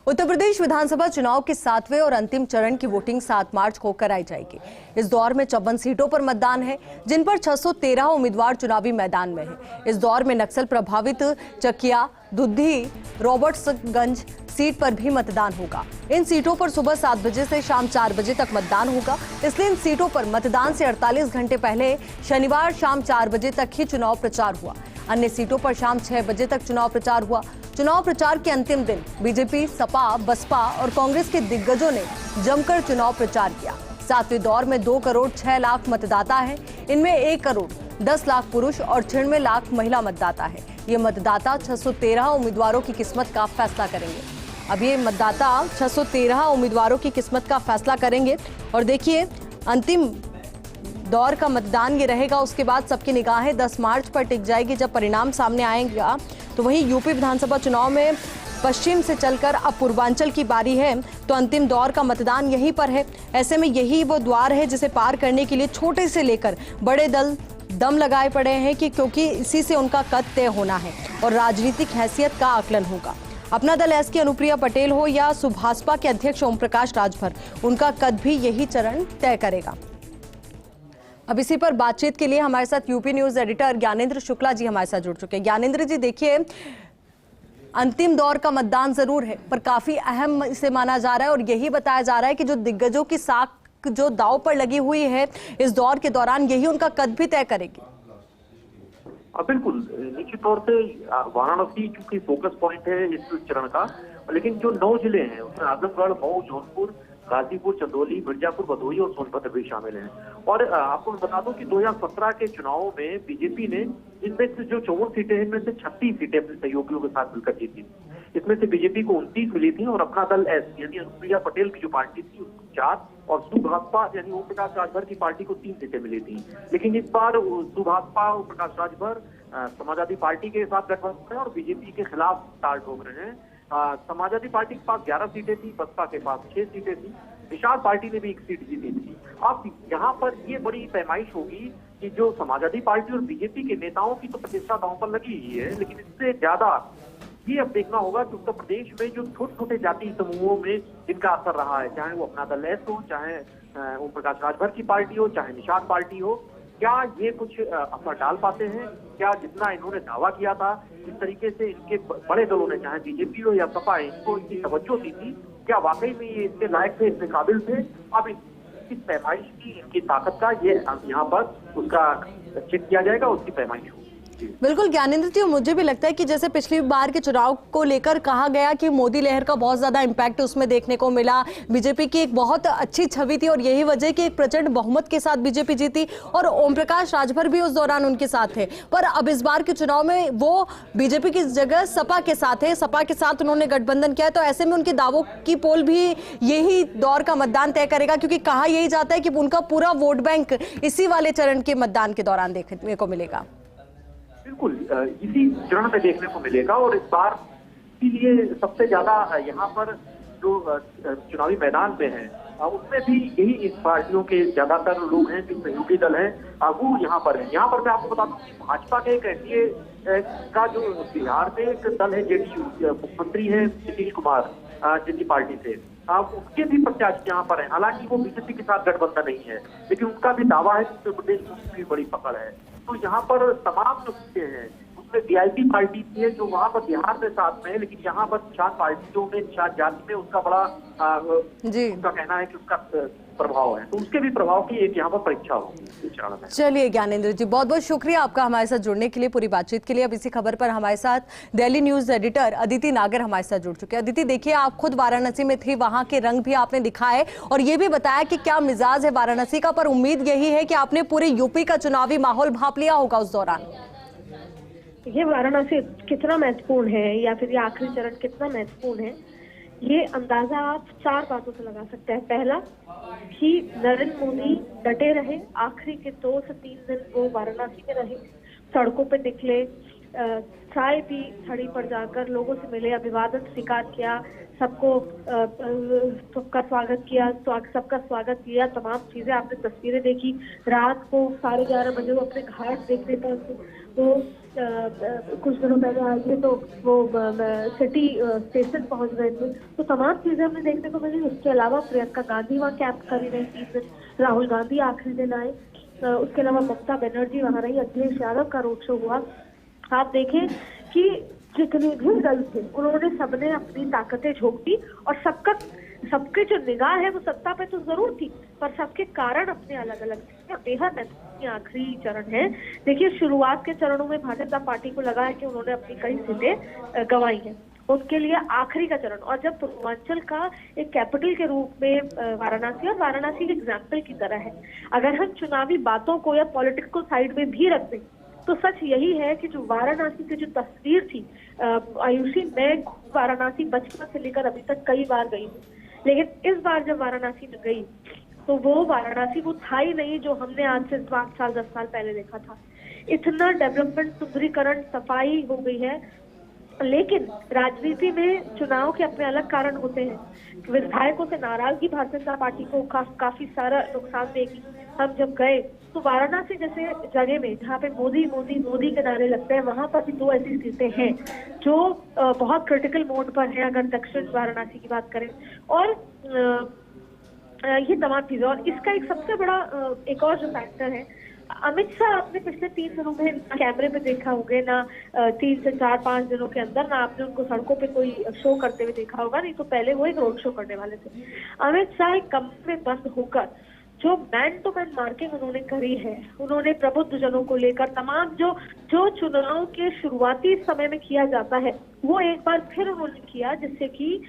उत्तर प्रदेश विधानसभा चुनाव के 7वें और अंतिम चरण की वोटिंग 7 मार्च को कराई जाएगी। इस दौर में 54 सीटों पर मतदान है, जिन पर 613 उम्मीदवार चुनावी मैदान में हैं। इस दौर में नक्सल प्रभावित चकिया, दुद्धी, रॉबर्ट्सगंज सीट पर भी मतदान होगा। इन सीटों पर सुबह 7 बजे से शाम 4 बजे तक मतदान होगा। इसलिए इन सीटों पर मतदान से 48 घंटे पहले शनिवार शाम 4 बजे तक ही चुनाव प्रचार हुआ। अन्य सीटों पर शाम 6 बजे तक चुनाव प्रचार हुआ। चुनाव प्रचार के अंतिम दिन बीजेपी, सपा, बसपा और कांग्रेस के दिग्गजों ने जमकर चुनाव प्रचार किया। 7वें दौर में 2 करोड़ 6 लाख मतदाता हैं। इनमें 1 करोड़ 10 लाख पुरुष और 96 लाख महिला मतदाता है। ये मतदाता 613 उम्मीदवारों की किस्मत का फैसला करेंगे। अब ये मतदाता 613 उम्मीदवारों की किस्मत का फैसला करेंगे। और देखिए, अंतिम दौर का मतदान ये रहेगा। उसके बाद सबकी निगाहें 10 मार्च पर टिक जाएगी, जब परिणाम सामने आएगा। तो वहीं यूपी विधानसभा चुनाव में पश्चिम से चलकर अब पूर्वांचल की बारी है, तो अंतिम दौर का मतदान यहीं पर है। ऐसे में यही वो द्वार है जिसे पार करने के लिए छोटे से लेकर बड़े दल दम लगाए पड़े हैं, क्योंकि इसी से उनका कद तय होना है और राजनीतिक हैसियत का आकलन होगा। अपना दल एस की अनुप्रिया पटेल हो या सुभाषपा के अध्यक्ष ओम प्रकाश राजभर, उनका कद भी यही चरण तय करेगा। अब इसी पर बातचीत के लिए हमारे साथ UP news editor Gyanendra Shukla ji हमारे साथ जुड़ चुके हैं। ज्ञानेंद्र जी, देखिए, अंतिम दौर का मतदान जरूर है, पर काफी अहम इसे माना जा रहा है और यही बताया जा रहा है कि जो दिग्गजों की साख जो दांव पर लगी हुई है इस दौर के दौरान, यही उनका कद भी तय करेगी। बिल्कुल, निश्चित तौर से वाराणसी चूंकि फोकस पॉइंट है इस चरण का, लेकिन जो 9 जिले हैं उसमें आजमगढ़, मऊ, जौनपुर, गाजीपुर, चंदौली, मिर्जापुर, भदोही और सोनभद्र भी शामिल हैं। और आपको बता दूं कि 2017 के चुनावों में बीजेपी ने इनमें से जो 54 सीटें हैं, इनमें से 36 सीटें अपने सहयोगियों के साथ मिलकर जीती। इसमें से बीजेपी को 29 मिली थी और अपना दल एस यानी अनुप्रिया पटेल की जो पार्टी थी उसको 4 और सुभाषपा यानी ओम प्रकाश राजभर की पार्टी को 3 सीटें मिली थी। लेकिन इस बार सुभाषपा, ओम प्रकाश राजभर समाजवादी पार्टी के साथ गठबंधन है और बीजेपी के खिलाफ ताल ठोक रहे हैं। समाजवादी पार्टी के पास 11 सीटें थी, बसपा के पास 6 सीटें थी, निषाद पार्टी ने भी 1 सीट जीती थी। अब यहाँ पर ये बड़ी पैमाइश होगी कि जो समाजवादी पार्टी और बीजेपी के नेताओं की तो प्रतिष्ठा दांव पर लगी ही है, लेकिन इससे ज्यादा ये अब देखना होगा कि उत्तर प्रदेश में जो छोटे छोटे जाति समूहों में जिनका असर रहा है, चाहे वो अपना दल एस हो, चाहे ओम प्रकाश राजभर की पार्टी हो, चाहे निषाद पार्टी हो, क्या ये कुछ असर डाल पाते हैं? क्या जितना इन्होंने दावा किया था, इस तरीके से इनके बड़े दलों ने, चाहे बीजेपी हो या सपा, इनको इनकी तवज्जो दी थी, क्या वाकई में ये इसके लायक थे, इसके काबिल थे? अब इस पैमाइश की, इनकी ताकत का ये यहाँ पर उसका चेक किया जाएगा, उसकी पैमाइश होगी। बिल्कुल ज्ञानेंद्र जी, मुझे भी लगता है कि जैसे पिछली बार के चुनाव को लेकर कहा गया कि मोदी लहर का बहुत ज्यादा इम्पैक्ट उसमें देखने को मिला, बीजेपी की एक बहुत अच्छी छवि थी और यही वजह कि एक प्रचंड बहुमत के साथ बीजेपी जीती और ओम प्रकाश राजभर भी उस दौरान उनके साथ थे। पर अब इस बार के चुनाव में वो बीजेपी की जगह सपा के साथ है, सपा के साथ उन्होंने गठबंधन किया, तो ऐसे में उनके दावों की पोल भी यही दौर का मतदान तय करेगा, क्योंकि कहा यही जाता है कि उनका पूरा वोट बैंक इसी वाले चरण के मतदान के दौरान देखने को मिलेगा। बिल्कुल, इसी चरण में देखने को मिलेगा और इस बार इसीलिए सबसे ज्यादा यहाँ पर जो चुनावी मैदान में है उसमें भी यही इस पार्टियों के ज्यादातर लोग हैं, जो सहयोगी दल हैं, वो यहाँ पर है। यहाँ पर मैं आपको बता दूं कि भाजपा के एक एनडीए का जो बिहार में एक दल है, जेडीयू, मुख्यमंत्री है नीतीश कुमार जिनकी पार्टी से, उसके भी प्रत्याशी यहाँ पर हैं। हालांकि वो बीजेपी के साथ गठबंधन नहीं है, लेकिन उनका भी दावा है कि उत्तर प्रदेश में उसकी बड़ी पकड़ है। तो यहाँ पर तमाम जो सीटें हैं उसमें वीआईपी पार्टी भी है जो वहाँ पर बिहार में साथ में है, लेकिन यहाँ पर निषाद पार्टियों में, निषाद जाति में उसका बड़ा उनका कहना है कि उसका प्रभाव है, तो उसके भी प्रभाव की एक यहाँ पर परीक्षा होगी इस चरण में। चलिए ज्ञानेंद्र जी, बहुत बहुत शुक्रिया आपका हमारे साथ जुड़ने के लिए, पूरी बातचीत के लिए। अब इसी खबर पर हमारे साथ दिल्ली न्यूज एडिटर अदिति नागर हमारे साथ जुड़ चुके हैं। अदिति, देखिए, आप खुद वाराणसी में थे, वहां के रंग भी आपने दिखाए और ये भी बताया कि क्या मिजाज है वाराणसी का, पर उम्मीद यही है कि आपने पूरे यूपी का चुनावी माहौल भांप लिया होगा उस दौरान। ये वाराणसी कितना महत्वपूर्ण है या फिर ये आखिरी चरण कितना महत्वपूर्ण है, ये अंदाजा आप 4 बातों से लगा सकते हैं। पहला कि नरेंद्र मोदी डटे रहे, आखिरी के 2 से 3 दिन वो वाराणसी में रहे, सड़कों पे निकले, चाय पी, छड़ी पर जाकर लोगों से मिले, अभिवादन स्वीकार किया, सबका स्वागत किया, सबका स्वागत किया, तमाम चीजें आपने तस्वीरें देखी। रात को 11:30 बजे वो अपने घाट देखने पर वो कुछ दिनों पहले आए थे तो वो सिटी स्टेशन पहुंच गए थे, तो तमाम चीजें हमने देखने को मिली। उसके अलावा प्रियंका गांधी वहाँ कैंप करी रही 3 दिन, राहुल गांधी आखिरी दिन आए, उसके अलावा ममता बनर्जी वहाँ रही, अखिलेश यादव का रोड शो हुआ। आप देखें कि जितने भी दल थे उन्होंने सबने अपनी ताकतें झोंक दी और सबके जो निगाह है वो सत्ता पे तो जरूर थी, पर सबके कारण अपने अलग अलग थे। बेहद महत्वपूर्ण आखिरी चरण है। देखिए, शुरुआत के चरणों में भारतीय जनता पार्टी को लगा है कि उन्होंने अपनी कई सीटें गंवाई हैं, उनके लिए आखिरी का चरण, और जब पूर्वांचल का एक कैपिटल के रूप में वाराणसी, और वाराणसी एक एग्जाम्पल की तरह है, अगर हम चुनावी बातों को या पॉलिटिक्स को साइड में भी रख दें तो सच यही है कि जो वाराणसी की जो तस्वीर थी, आयुषी, मैं वाराणसी बचपन से लेकर अभी तक कई बार गई हूँ, लेकिन इस बार जब वाराणसी में गई तो वो वाराणसी वो था ही नहीं जो हमने आज से 5 साल 10 साल पहले देखा था। इतना डेवलपमेंट, सुंदरीकरण, सफाई हो गई है। लेकिन राजनीति में चुनाव के अपने अलग कारण होते हैं। विधायकों से नाराजगी भारतीय जनता पार्टी को काफी सारा नुकसान देगी। हम जब गए तो वाराणसी जैसे जगह में जहाँ पे मोदी मोदी मोदी के नारे लगते हैं, वहां पर भी 2 ऐसी सीटें हैं जो बहुत क्रिटिकल मोड पर है, अगर दक्षिण वाराणसी की बात करें। और ये तमाम चीजें, और इसका एक सबसे बड़ा एक और जो फैक्टर है, अमित शाह आपने पिछले 3 दिनों में कैमरे पे देखा होगा ना, 3 से 4-5 दिनों के अंदर ना आपने उनको सड़कों पे कोई शो करते हुए देखा होगा, नहीं तो पहले वो एक रोड शो करने वाले थे। अमित शाह एक कमरे में बंद होकर जो मैन टू मैन मार्किंग उन्होंने करी है, उन्होंने प्रबुद्ध जनों को लेकर तमाम जो चुनाव के शुरुआती समय में किया जाता है वो एक बार फिर उन्होंने किया, जिससे कि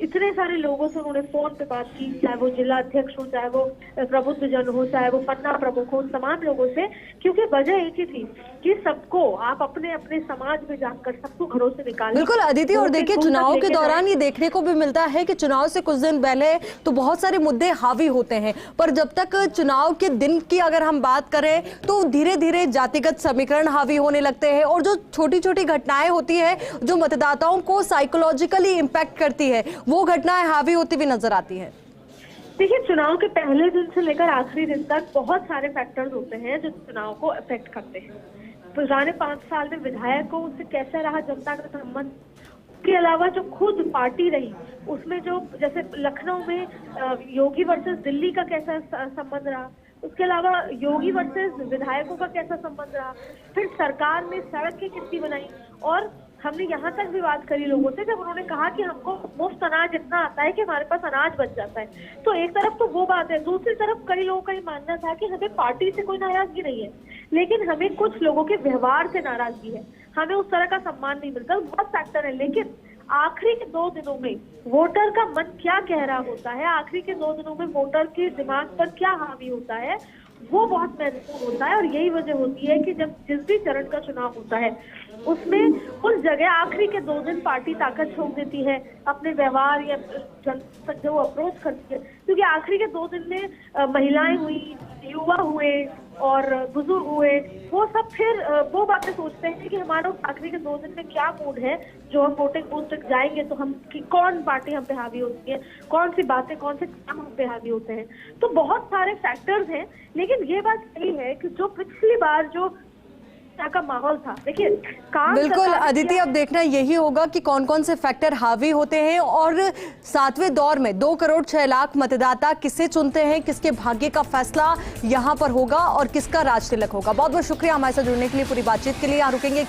इतने सारे लोगों से उन्होंने फोन पे बात की, चाहे वो जिला अध्यक्ष हो, चाहे वो प्रबुद्ध जन हो, चाहे वो पन्ना प्रमुख हो, तमाम लोगों से, क्योंकि वजह एक ही थी कि सबको आप अपने अपने समाज में जाकर सबको घरों से निकालें। बिल्कुल अदिति, और देखिए चुनाव के दौरान ये देखने को भी मिलता है कि चुनाव से कुछ दिन पहले तो बहुत सारे मुद्दे हावी होते हैं, पर जब तक चुनाव के दिन की अगर हम बात करें तो धीरे धीरे जातिगत समीकरण हावी होने लगते हैं, और जो छोटी छोटी घटनाएं होती है जो मतदाताओं को साइकोलॉजिकली इम्पैक्ट करती है, वो घटनाएं हावी होती हुई नजर आती है। देखिए, चुनाव के पहले दिन से लेकर आखिरी दिन तक बहुत सारे फैक्टर्स होते हैं जो चुनाव को अफेक्ट करते हैं। पुराने 5 साल में विधायकों से कैसा रहा जनता का संबंध, उसके अलावा जो खुद पार्टी रही उसमें जो, जैसे लखनऊ में योगी वर्सेस दिल्ली का कैसा संबंध रहा, उसके अलावा योगी वर्सेस विधायकों का कैसा संबंध रहा, फिर सरकार ने सड़कें कितनी बनाई, और हमने यहाँ तक भी बात करी लोगों से जब उन्होंने कहा कि हमको मुफ्त अनाज इतना आता है कि हमारे पास अनाज बच जाता है। तो एक तरफ तो वो बात है, दूसरी तरफ कई लोगों का ये मानना था कि हमें पार्टी से कोई नाराजगी नहीं है, लेकिन हमें कुछ लोगों के व्यवहार से नाराजगी है, हमें उस तरह का सम्मान नहीं मिलता। बहुत फैक्टर है, लेकिन आखिरी के 2 दिनों में वोटर का मन क्या कह रहा होता है, आखिरी के 2 दिनों में वोटर के दिमाग पर क्या हावी होता है, वो बहुत महत्वपूर्ण होता है। और यही वजह होती है कि जब जिस भी चरण का चुनाव होता है उसमें उस जगह आखिरी के 2 दिन पार्टी ताकत छोड़ देती है अपने व्यवहार या जनता तक जो अप्रोच करती है, क्योंकि आखिरी के 2 दिन में महिलाएं हुई, युवा हुए और बुजुर्ग हुए, वो सब फिर वो बातें सोचते हैं कि हमारा आखिरी के 2 दिन में क्या मूड है, जो हम वोटिंग बूथ तक जाएंगे तो हम कौन पार्टी हम पे हावी होती है, कौन सी बातें, कौन से काम हम पे हावी होते हैं। तो बहुत सारे फैक्टर्स हैं, लेकिन ये बात सही है कि जो पिछली बार जो का माहौल था, देखिए बिल्कुल अदिति, अब देखना यही होगा कि कौन कौन से फैक्टर हावी होते हैं, और 7वें दौर में 2 करोड़ 6 लाख मतदाता किसे चुनते हैं, किसके भाग्य का फैसला यहाँ पर होगा और किसका राज तिलक होगा। बहुत बहुत शुक्रिया हमारे साथ जुड़ने के लिए, पूरी बातचीत के लिए। यहाँ रुकेंगे एक